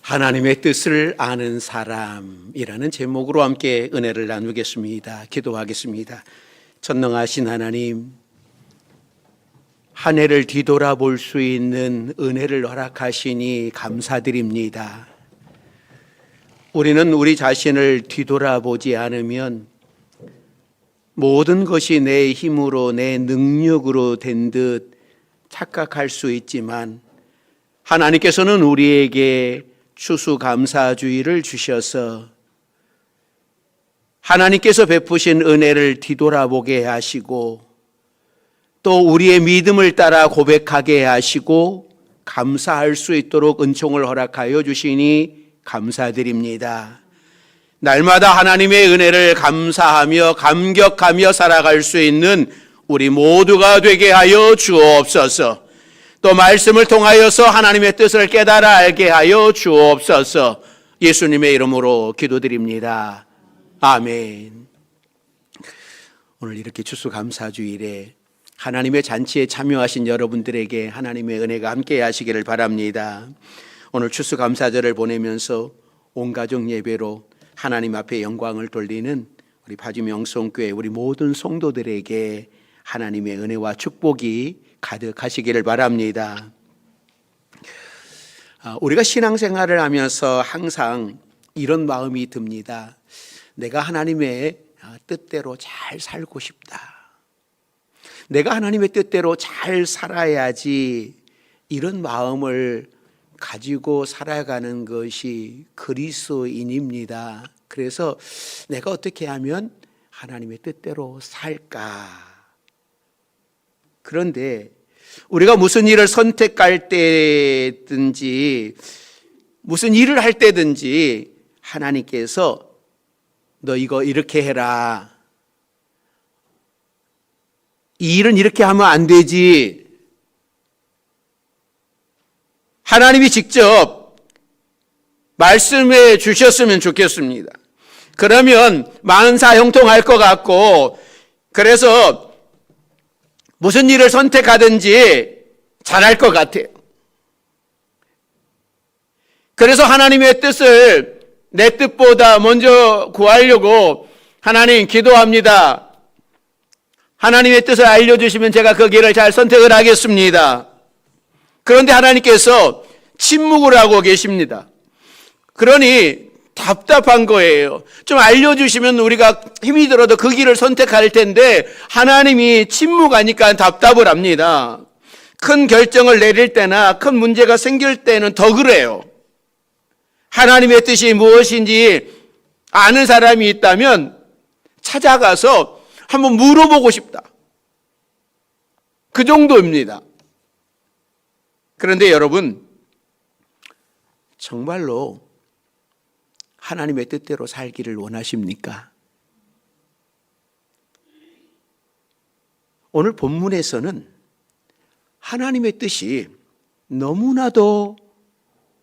하나님의 뜻을 아는 사람이라는 제목으로 함께 은혜를 나누겠습니다. 기도하겠습니다. 전능하신 하나님, 한 해를 뒤돌아볼 수 있는 은혜를 허락하시니 감사드립니다. 우리는 우리 자신을 뒤돌아보지 않으면 모든 것이 내 힘으로, 내 능력으로 된 듯 착각할 수 있지만 하나님께서는 우리에게 추수감사주의를 주셔서 하나님께서 베푸신 은혜를 뒤돌아보게 하시고 또 우리의 믿음을 따라 고백하게 하시고 감사할 수 있도록 은총을 허락하여 주시니 감사드립니다. 날마다 하나님의 은혜를 감사하며 감격하며 살아갈 수 있는 우리 모두가 되게 하여 주옵소서. 또 말씀을 통하여서 하나님의 뜻을 깨달아 알게 하여 주옵소서. 예수님의 이름으로 기도드립니다. 아멘. 오늘 이렇게 추수감사주일에 하나님의 잔치에 참여하신 여러분들에게 하나님의 은혜가 함께 하시기를 바랍니다. 오늘 추수감사절을 보내면서 온 가족 예배로 하나님 앞에 영광을 돌리는 우리 파주 명성교회 우리 모든 성도들에게 하나님의 은혜와 축복이 가득하시기를 바랍니다. 우리가 신앙생활을 하면서 항상 이런 마음이 듭니다. 내가 하나님의 뜻대로 잘 살고 싶다. 내가 하나님의 뜻대로 잘 살아야지, 이런 마음을 가지고 살아가는 것이 그리스도인입니다. 그래서 내가 어떻게 하면 하나님의 뜻대로 살까? 그런데 우리가 무슨 일을 선택할 때든지 무슨 일을 할 때든지 하나님께서 너 이거 이렇게 해라, 이 일은 이렇게 하면 안 되지, 하나님이 직접 말씀해 주셨으면 좋겠습니다. 그러면 만사형통할 것 같고, 그래서 무슨 일을 선택하든지 잘할 것 같아요. 그래서 하나님의 뜻을 내 뜻보다 먼저 구하려고 하나님 기도합니다. 하나님의 뜻을 알려주시면 제가 그 길을 잘 선택을 하겠습니다. 그런데 하나님께서 침묵을 하고 계십니다. 그러니 답답한 거예요. 좀 알려주시면 우리가 힘이 들어도 그 길을 선택할 텐데 하나님이 침묵하니까 답답을 합니다. 큰 결정을 내릴 때나 큰 문제가 생길 때는 더 그래요. 하나님의 뜻이 무엇인지 아는 사람이 있다면 찾아가서 한번 물어보고 싶다. 그 정도입니다. 그런데 여러분, 정말로 하나님의 뜻대로 살기를 원하십니까? 오늘 본문에서는 하나님의 뜻이 너무나도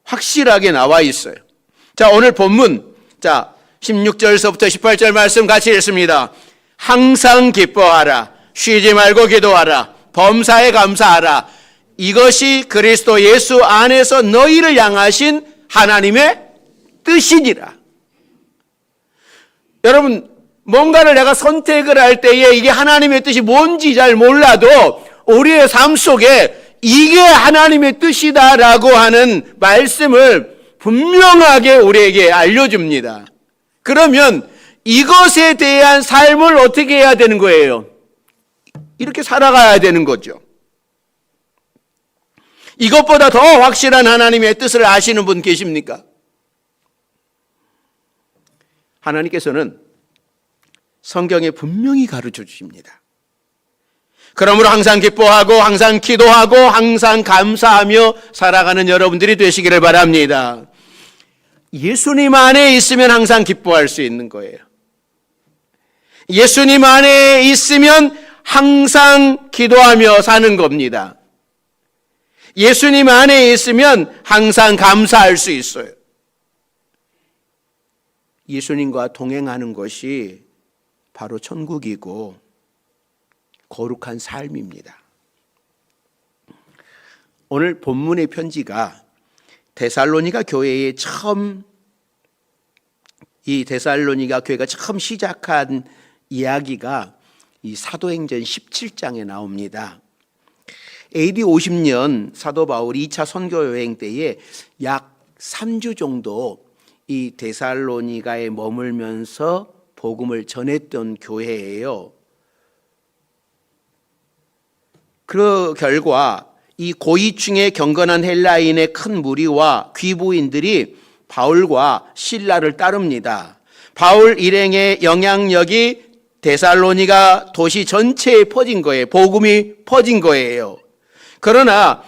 확실하게 나와 있어요. 자, 오늘 본문, 16절서부터 18절 말씀 같이 읽습니다. 항상 기뻐하라, 쉬지 말고 기도하라, 범사에 감사하라. 이것이 그리스도 예수 안에서 너희를 향하신 하나님의 뜻이니라. 여러분, 뭔가를 내가 선택을 할 때에 이게 하나님의 뜻이 뭔지 잘 몰라도 우리의 삶 속에 이게 하나님의 뜻이다라고 하는 말씀을 분명하게 우리에게 알려줍니다. 그러면 이것에 대한 삶을 어떻게 해야 되는 거예요? 이렇게 살아가야 되는 거죠. 이것보다 더 확실한 하나님의 뜻을 아시는 분 계십니까? 하나님께서는 성경에 분명히 가르쳐 주십니다. 그러므로 항상 기뻐하고 항상 기도하고 항상 감사하며 살아가는 여러분들이 되시기를 바랍니다. 예수님 안에 있으면 항상 기뻐할 수 있는 거예요. 예수님 안에 있으면 항상 기도하며 사는 겁니다. 예수님 안에 있으면 항상 감사할 수 있어요. 예수님과 동행하는 것이 바로 천국이고 거룩한 삶입니다. 오늘 본문의 편지가 데살로니가 교회에 이 데살로니가 교회가 처음 시작한 이야기가 이 사도행전 17장에 나옵니다. AD 50년 사도 바울이 2차 선교 여행 때에 약 3주 정도 이 데살로니가에 머물면서 복음을 전했던 교회예요. 그 결과 이 고위층의 경건한 헬라인의 큰 무리와 귀부인들이 바울과 실라를 따릅니다. 바울 일행의 영향력이 데살로니가 도시 전체에 퍼진 거예요. 복음이 퍼진 거예요. 그러나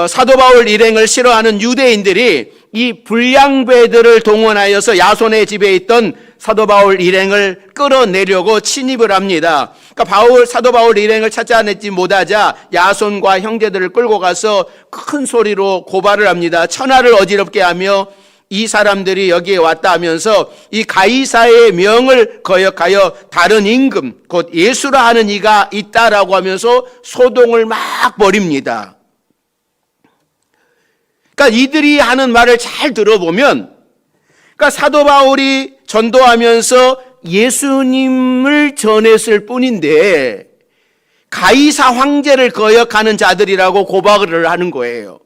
사도 바울 일행을 싫어하는 유대인들이 이 불량배들을 동원하여서 야손의 집에 있던 사도 바울 일행을 끌어내려고 침입을 합니다. 그러니까 사도 바울 일행을 찾아내지 못하자 야손과 형제들을 끌고 가서 큰 소리로 고발을 합니다. 천하를 어지럽게 하며 이 사람들이 여기에 왔다 하면서 이 가이사의 명을 거역하여 다른 임금 곧 예수라 하는 이가 있다라고 하면서 소동을 막 벌입니다. 그러니까 이들이 하는 말을 잘 들어보면, 그러니까 사도 바울이 전도하면서 예수님을 전했을 뿐인데 가이사 황제를 거역하는 자들이라고 고발을 하는 거예요.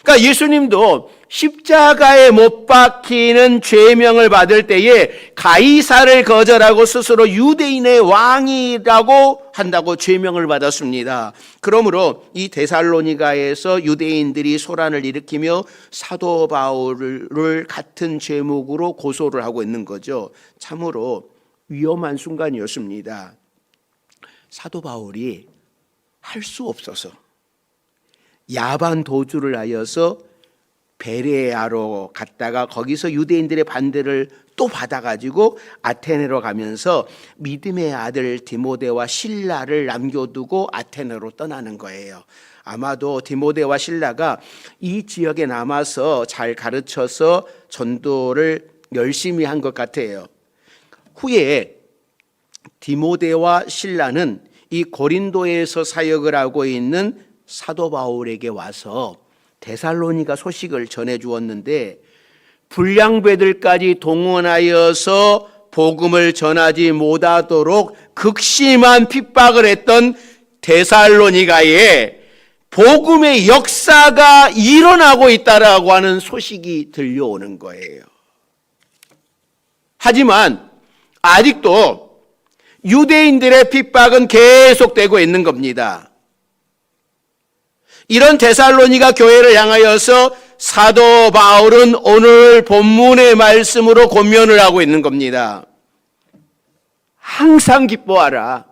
그러니까 예수님도 십자가에 못 박히는 죄명을 받을 때에 가이사를 거절하고 스스로 유대인의 왕이라고 한다고 죄명을 받았습니다. 그러므로 이 데살로니가에서 유대인들이 소란을 일으키며 사도 바울을 같은 죄목으로 고소를 하고 있는 거죠. 참으로 위험한 순간이었습니다. 사도 바울이 할 수 없어서 야반 도주를 하여서 베레아로 갔다가 거기서 유대인들의 반대를 또 받아가지고 아테네로 가면서 믿음의 아들 디모데와 실라를 남겨두고 아테네로 떠나는 거예요. 아마도 디모데와 실라가 이 지역에 남아서 잘 가르쳐서 전도를 열심히 한 것 같아요. 후에 디모데와 실라는 이 고린도에서 사역을 하고 있는 사도 바울에게 와서 데살로니가 소식을 전해 주었는데 불량배들까지 동원하여서 복음을 전하지 못하도록 극심한 핍박을 했던 데살로니가에 복음의 역사가 일어나고 있다라고 하는 소식이 들려오는 거예요. 하지만 아직도 유대인들의 핍박은 계속되고 있는 겁니다. 이런 데살로니가 교회를 향하여서 사도 바울은 오늘 본문의 말씀으로 권면을 하고 있는 겁니다. 항상 기뻐하라.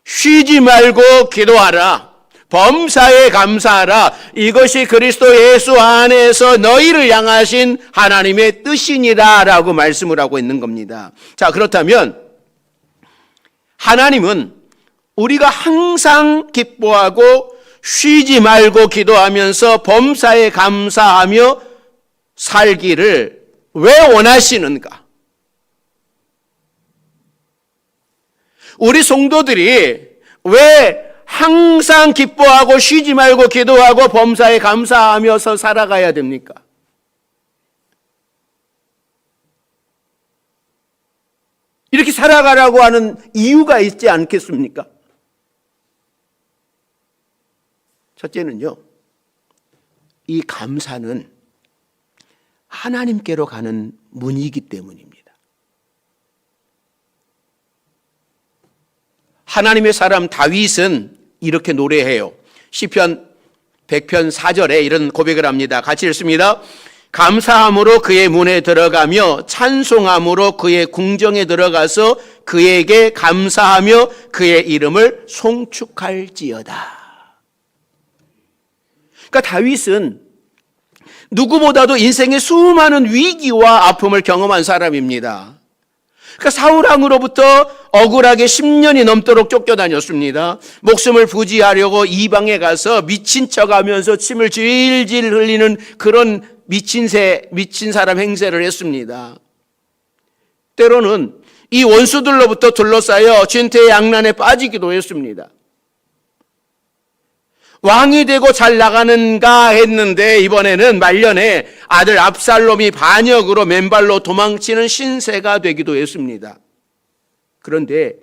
쉬지 말고 기도하라. 범사에 감사하라. 이것이 그리스도 예수 안에서 너희를 향하신 하나님의 뜻이니라 라고 말씀을 하고 있는 겁니다. 자, 그렇다면 하나님은 우리가 항상 기뻐하고 쉬지 말고 기도하면서 범사에 감사하며 살기를 왜 원하시는가? 우리 성도들이 왜 항상 기뻐하고 쉬지 말고 기도하고 범사에 감사하면서 살아가야 됩니까? 이렇게 살아가라고 하는 이유가 있지 않겠습니까? 첫째는요, 이 감사는 하나님께로 가는 문이기 때문입니다. 하나님의 사람 다윗은 이렇게 노래해요. 시편 100편 4절에 이런 고백을 합니다. 같이 읽습니다. 감사함으로 그의 문에 들어가며 찬송함으로 그의 궁정에 들어가서 그에게 감사하며 그의 이름을 송축할지어다. 그러니까 다윗은 누구보다도 인생의 수많은 위기와 아픔을 경험한 사람입니다. 그러니까 사울 왕으로부터 억울하게 10년이 넘도록 쫓겨다녔습니다. 목숨을 부지하려고 이방에 가서 미친 척하면서 침을 질질 흘리는 그런 미친 사람 행세를 했습니다. 때로는 이 원수들로부터 둘러싸여 진퇴양난에 빠지기도 했습니다. 왕이 되고 잘 나가는가 했는데 이번에는 말년에 아들 압살롬이 반역으로 맨발로 도망치는 신세가 되기도 했습니다. 그런데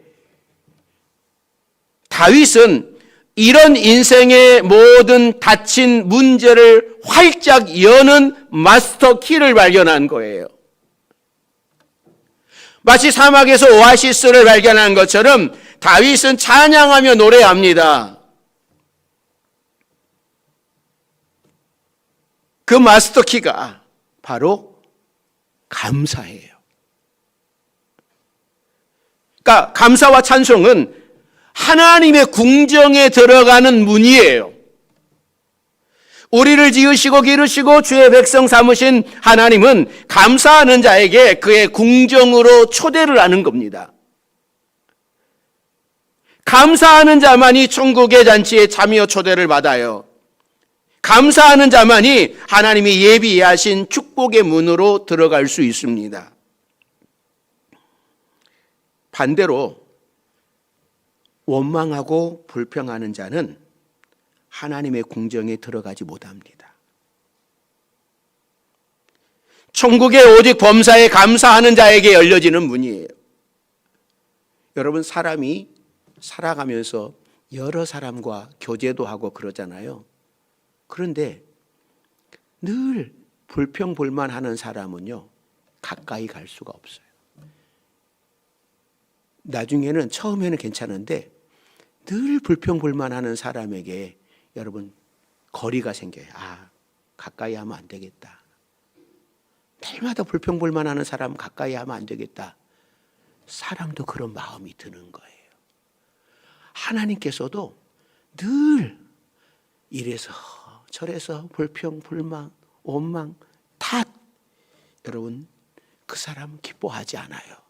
다윗은 이런 인생의 모든 닫힌 문제를 활짝 여는 마스터 키를 발견한 거예요. 마치 사막에서 오아시스를 발견한 것처럼 다윗은 찬양하며 노래합니다. 그 마스터 키가 바로 감사예요. 그러니까 감사와 찬송은 하나님의 궁정에 들어가는 문이에요. 우리를 지으시고 기르시고 주의 백성 삼으신 하나님은 감사하는 자에게 그의 궁정으로 초대를 하는 겁니다. 감사하는 자만이 천국의 잔치에 참여 초대를 받아요. 감사하는 자만이 하나님이 예비하신 축복의 문으로 들어갈 수 있습니다. 반대로 원망하고 불평하는 자는 하나님의 궁정에 들어가지 못합니다. 천국에 오직 범사에 감사하는 자에게 열려지는 문이에요. 여러분, 사람이 살아가면서 여러 사람과 교제도 하고 그러잖아요. 그런데 늘 불평불만하는 사람은요, 가까이 갈 수가 없어요. 나중에는 처음에는 괜찮은데 늘 불평불만하는 사람에게 여러분 거리가 생겨요. 아, 가까이 하면 안 되겠다. 날마다 불평불만하는 사람 가까이 하면 안 되겠다. 사람도 그런 마음이 드는 거예요. 하나님께서도 늘 이래서 저래서 불평, 불만, 원망, 탓, 여러분 그 사람 기뻐하지 않아요.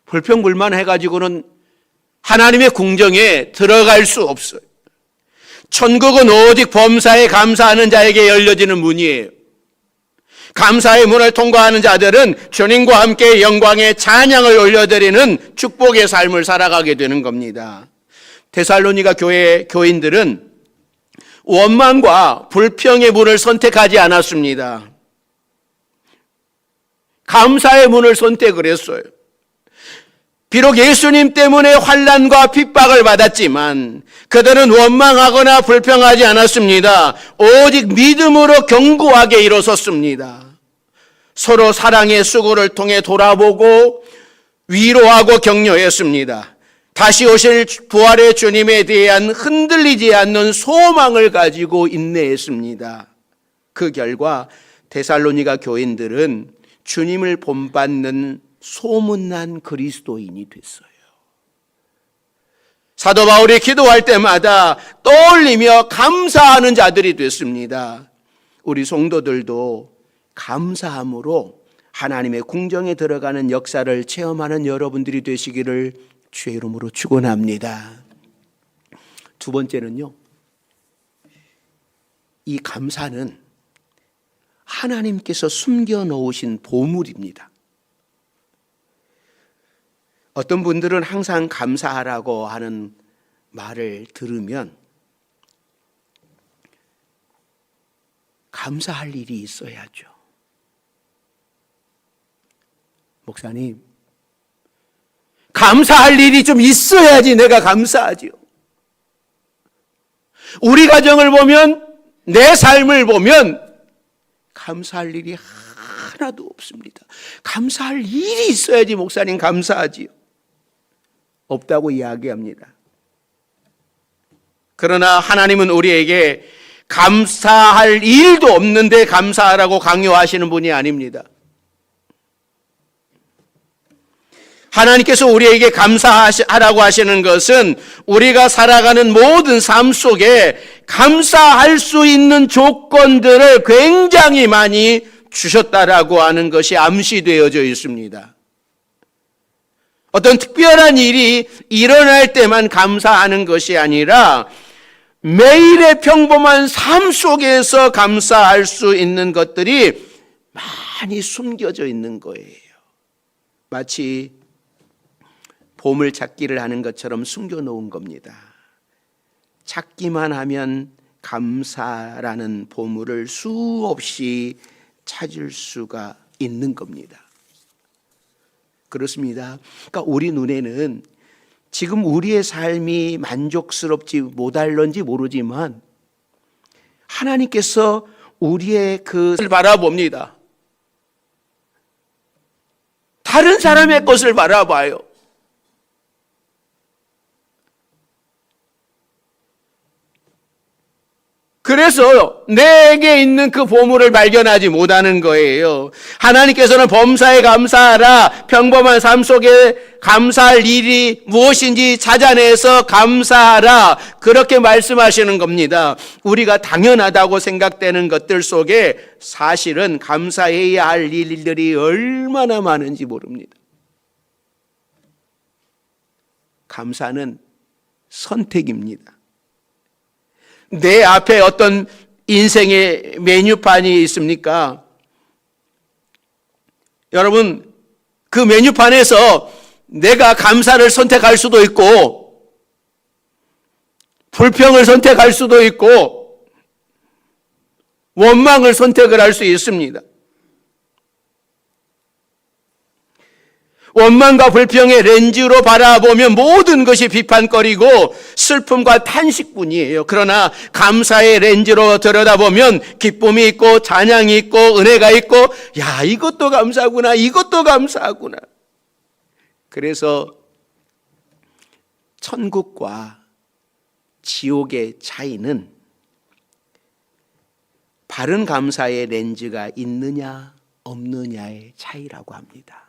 불평불만 해가지고는 하나님의 궁정에 들어갈 수 없어요. 천국은 오직 범사에 감사하는 자에게 열려지는 문이에요. 감사의 문을 통과하는 자들은 주님과 함께 영광의 찬양을 올려드리는 축복의 삶을 살아가게 되는 겁니다. 데살로니가 교회 교인들은 원망과 불평의 문을 선택하지 않았습니다. 감사의 문을 선택을 했어요. 비록 예수님 때문에 환난과 핍박을 받았지만 그들은 원망하거나 불평하지 않았습니다. 오직 믿음으로 견고하게 일어섰습니다. 서로 사랑의 수고를 통해 돌아보고 위로하고 격려했습니다. 다시 오실 부활의 주님에 대한 흔들리지 않는 소망을 가지고 인내했습니다. 그 결과 데살로니가 교인들은 주님을 본받는 소문난 그리스도인이 됐어요. 사도 바울이 기도할 때마다 떠올리며 감사하는 자들이 됐습니다. 우리 성도들도 감사함으로 하나님의 궁정에 들어가는 역사를 체험하는 여러분들이 되시기를 주의 이름으로 축원합니다. 두 번째는요, 이 감사는 하나님께서 숨겨놓으신 보물입니다. 어떤 분들은 항상 감사하라고 하는 말을 들으면 감사할 일이 있어야죠. 목사님, 감사할 일이 좀 있어야지 내가 감사하지요. 우리 가정을 보면, 내 삶을 보면 감사할 일이 하나도 없습니다. 감사할 일이 있어야지 목사님 감사하지요. 없다고 이야기합니다. 그러나 하나님은 우리에게 감사할 일도 없는데 감사하라고 강요하시는 분이 아닙니다. 하나님께서 우리에게 감사하라고 하시는 것은 우리가 살아가는 모든 삶 속에 감사할 수 있는 조건들을 굉장히 많이 주셨다라고 하는 것이 암시되어져 있습니다. 어떤 특별한 일이 일어날 때만 감사하는 것이 아니라 매일의 평범한 삶 속에서 감사할 수 있는 것들이 많이 숨겨져 있는 거예요. 마치 보물 찾기를 하는 것처럼 숨겨놓은 겁니다. 찾기만 하면 감사라는 보물을 수없이 찾을 수가 있는 겁니다. 그렇습니다. 그러니까 우리 눈에는 지금 우리의 삶이 만족스럽지 못할런지 모르지만 하나님께서 우리의 그것을 바라봅니다. 다른 사람의 것을 바라봐요. 그래서 내게 있는 그 보물을 발견하지 못하는 거예요. 하나님께서는 범사에 감사하라, 평범한 삶 속에 감사할 일이 무엇인지 찾아내서 감사하라, 그렇게 말씀하시는 겁니다. 우리가 당연하다고 생각되는 것들 속에 사실은 감사해야 할 일들이 얼마나 많은지 모릅니다. 감사는 선택입니다. 내 앞에 어떤 인생의 메뉴판이 있습니까? 여러분, 그 메뉴판에서 내가 감사를 선택할 수도 있고 불평을 선택할 수도 있고 원망을 선택을 할 수 있습니다. 원망과 불평의 렌즈로 바라보면 모든 것이 비판거리고 슬픔과 탄식뿐이에요. 그러나 감사의 렌즈로 들여다보면 기쁨이 있고 찬양이 있고 은혜가 있고, 야, 이것도 감사하구나, 이것도 감사하구나. 그래서 천국과 지옥의 차이는 바른 감사의 렌즈가 있느냐 없느냐의 차이라고 합니다.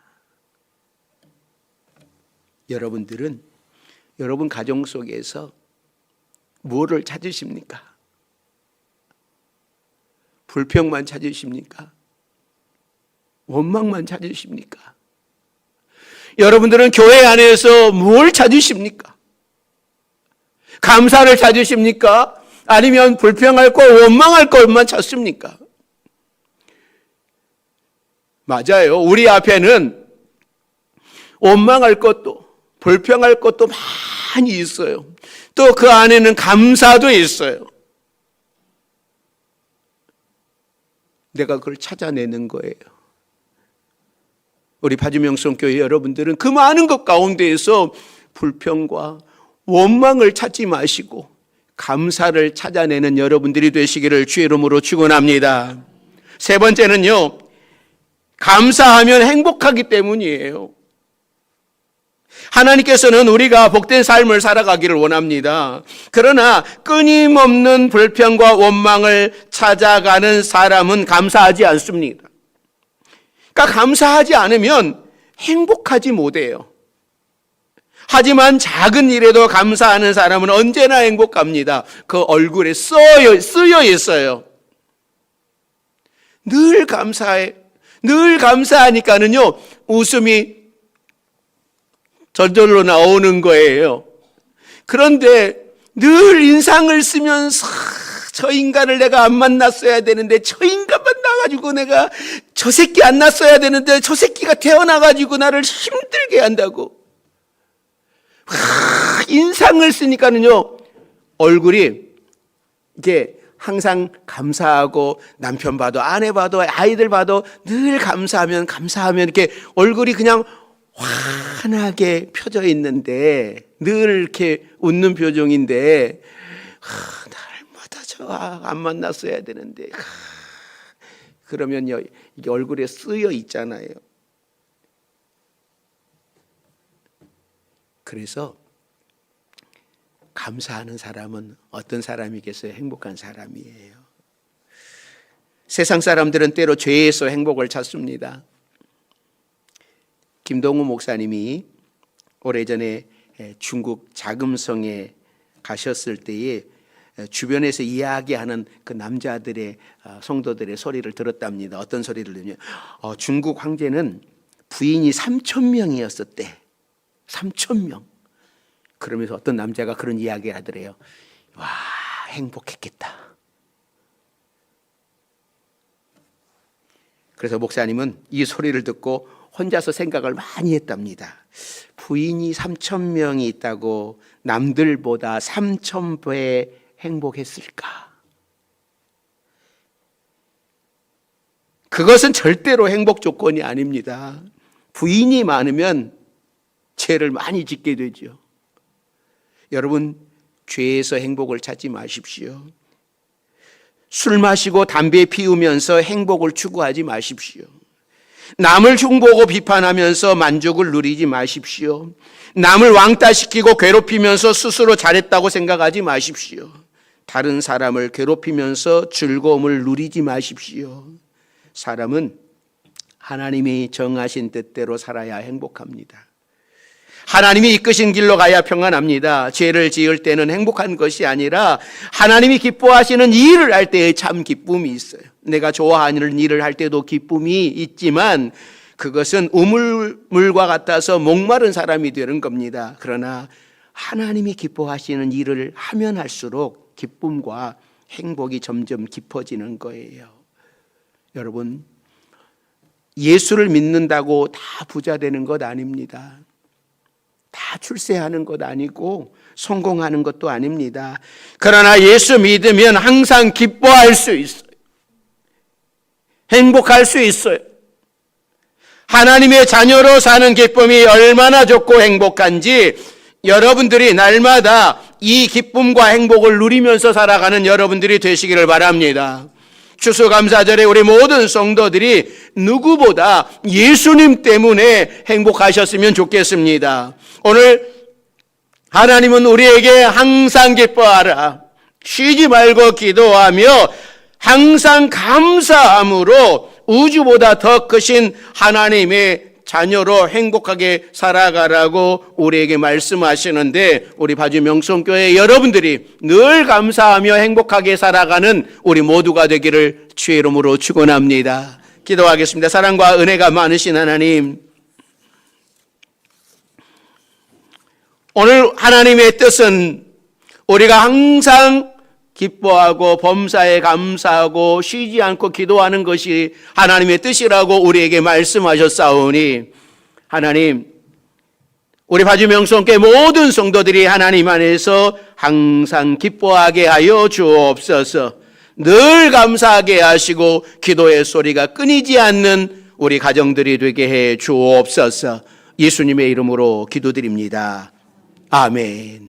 여러분들은 여러분 가정 속에서 뭐를 찾으십니까? 불평만 찾으십니까? 원망만 찾으십니까? 여러분들은 교회 안에서 뭘 찾으십니까? 감사를 찾으십니까? 아니면 불평할 것, 원망할 것만 찾습니까? 맞아요. 우리 앞에는 원망할 것도 불평할 것도 많이 있어요. 또 그 안에는 감사도 있어요. 내가 그걸 찾아내는 거예요. 우리 바주명성교회 여러분들은 그 많은 것 가운데에서 불평과 원망을 찾지 마시고 감사를 찾아내는 여러분들이 되시기를 주의 이름으로 축원합니다. 세 번째는요, 감사하면 행복하기 때문이에요. 하나님께서는 우리가 복된 삶을 살아가기를 원합니다. 그러나 끊임없는 불평과 원망을 찾아가는 사람은 감사하지 않습니다. 그러니까 감사하지 않으면 행복하지 못해요. 하지만 작은 일에도 감사하는 사람은 언제나 행복합니다. 그 얼굴에 쓰여 있어요. 늘 감사해. 늘 감사하니까는요, 웃음이 저절로 나오는 거예요. 그런데 늘 인상을 쓰면서 저 인간을 내가 안 만났어야 되는데, 저 인간 만나가지고 내가 저 새끼 안 낳았어야 되는데 저 새끼가 태어나가지고 나를 힘들게 한다고. 인상을 쓰니까는요, 얼굴이 이게 항상 감사하고, 남편 봐도 아내 봐도 아이들 봐도 늘 감사하면 이렇게 얼굴이 그냥 환하게 펴져 있는데, 늘 이렇게 웃는 표정인데, 날마다 저 안 만났어야 되는데, 그러면요, 이게 얼굴에 쓰여 있잖아요. 그래서 감사하는 사람은 어떤 사람이겠어요? 행복한 사람이에요. 세상 사람들은 때로 죄에서 행복을 찾습니다. 김동우 목사님이 오래전에 중국 자금성에 가셨을 때에 주변에서 이야기하는 그 남자들의, 성도들의 소리를 들었답니다. 어떤 소리를 들으면 중국 황제는 부인이 3,000명이었었대. 3,000명. 그러면서 어떤 남자가 그런 이야기를 하더래요. 와, 행복했겠다. 그래서 목사님은 이 소리를 듣고 혼자서 생각을 많이 했답니다. 부인이 3,000명이 있다고 남들보다 3,000배 행복했을까? 그것은 절대로 행복 조건이 아닙니다. 부인이 많으면 죄를 많이 짓게 되죠. 여러분, 죄에서 행복을 찾지 마십시오. 술 마시고 담배 피우면서 행복을 추구하지 마십시오. 남을 흉보고 비판하면서 만족을 누리지 마십시오. 남을 왕따시키고 괴롭히면서 스스로 잘했다고 생각하지 마십시오. 다른 사람을 괴롭히면서 즐거움을 누리지 마십시오. 사람은 하나님이 정하신 뜻대로 살아야 행복합니다. 하나님이 이끄신 길로 가야 평안합니다. 죄를 지을 때는 행복한 것이 아니라 하나님이 기뻐하시는 일을 할 때에 참 기쁨이 있어요. 내가 좋아하는 일을 할 때도 기쁨이 있지만 그것은 우물물과 같아서 목마른 사람이 되는 겁니다. 그러나 하나님이 기뻐하시는 일을 하면 할수록 기쁨과 행복이 점점 깊어지는 거예요. 여러분, 예수를 믿는다고 다 부자 되는 것 아닙니다. 다 출세하는 것 아니고 성공하는 것도 아닙니다. 그러나 예수 믿으면 항상 기뻐할 수 있어요. 행복할 수 있어요. 하나님의 자녀로 사는 기쁨이 얼마나 좋고 행복한지 여러분들이 날마다 이 기쁨과 행복을 누리면서 살아가는 여러분들이 되시기를 바랍니다. 추수감사절에 우리 모든 성도들이 누구보다 예수님 때문에 행복하셨으면 좋겠습니다. 오늘 하나님은 우리에게 항상 기뻐하라, 쉬지 말고 기도하며 항상 감사함으로 우주보다 더 크신 하나님의 자녀로 행복하게 살아가라고 우리에게 말씀하시는데, 우리 바주 명성교회 여러분들이 늘 감사하며 행복하게 살아가는 우리 모두가 되기를 주의 이름으로 축원합니다. 기도하겠습니다. 사랑과 은혜가 많으신 하나님, 오늘 하나님의 뜻은 우리가 항상 기뻐하고 범사에 감사하고 쉬지 않고 기도하는 것이 하나님의 뜻이라고 우리에게 말씀하셨사오니, 하나님, 우리 바주 명성교회 모든 성도들이 하나님 안에서 항상 기뻐하게 하여 주옵소서. 늘 감사하게 하시고 기도의 소리가 끊이지 않는 우리 가정들이 되게 해 주옵소서. 예수님의 이름으로 기도드립니다. 아멘.